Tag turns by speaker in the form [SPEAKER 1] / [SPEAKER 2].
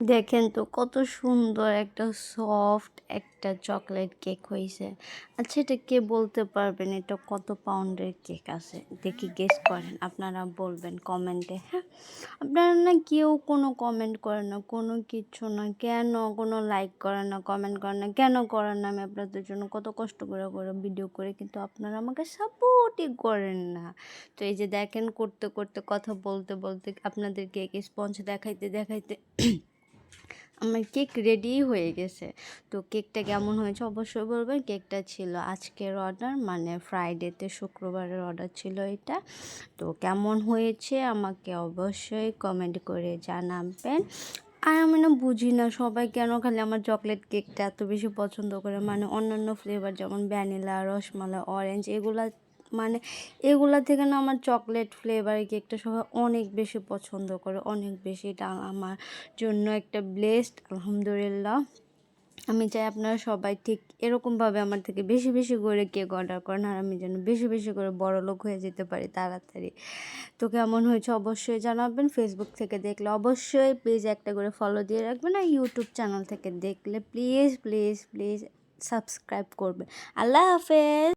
[SPEAKER 1] দেখেন তো কত সুন্দর একটা সফট একটা চকলেট কেক হইছে। আচ্ছা এটা কে বলতে পারবেন এটা কত পাউন্ডের কেক আছে? দেখি গেস করেন। আপনারা বলবেন কমেন্টে, হ্যাঁ? আপনারা না কেউ কোনো কমেন্ট করেন না, কোনো কিচ্ছু না। কেন কোনো লাইক করেন না, কমেন্ট করেন না? কেন করেন না? আমি আপনাদের জন্য কত কষ্ট করে ভিডিও করি কিন্তু আপনারা আমাকে সাপোর্টই করেন না। তো এই যে দেখেন করতে কথা বলতে আপনাদের কেক স্পঞ্জ দেখাইতে আমার কেক রেডিই হয়ে গেছে। তো কেকটা কেমন হয়েছে অবশ্যই বলবেন। কেকটা ছিল আজকের অর্ডার, মানে ফ্রাইডেতে, শুক্রবারের অর্ডার ছিল এটা। তো কেমন হয়েছে আমাকে অবশ্যই কমেন্ট করে জানাবেন। আর আমি না বুঝি না সবাই কেন খালি আমার চকলেট কেকটা এত বেশি পছন্দ করে, মানে অন্যান্য ফ্লেভার যেমন ভ্যানিলা, রসমালাই, অরেঞ্জ মানে এগুলা থেকে না আমার চকলেট ফ্লেভারের কেকটা সবাই অনেক বেশি পছন্দ করে, অনেক বেশি। এটা আমার জন্য একটা ব্লেসড, আলহামদুলিল্লাহ। আমি চাই আপনারা সবাই ঠিক এরকমভাবে আমার থেকে বেশি বেশি করে কেক অর্ডার করেন, আর আমি যেন বেশি বেশি করে বড়লোক হয়ে যেতে পারি তাড়াতাড়ি। তো কেমন হয়েছে অবশ্যই জানাবেন। ফেসবুক থেকে দেখলে অবশ্যই প্লিজ একটা করে ফলো দিয়ে রাখবেন, আর ইউটিউব চ্যানেল থেকে দেখলে প্লিজ প্লিজ প্লিজ সাবস্ক্রাইব করবেন। আল্লাহ হাফেজ।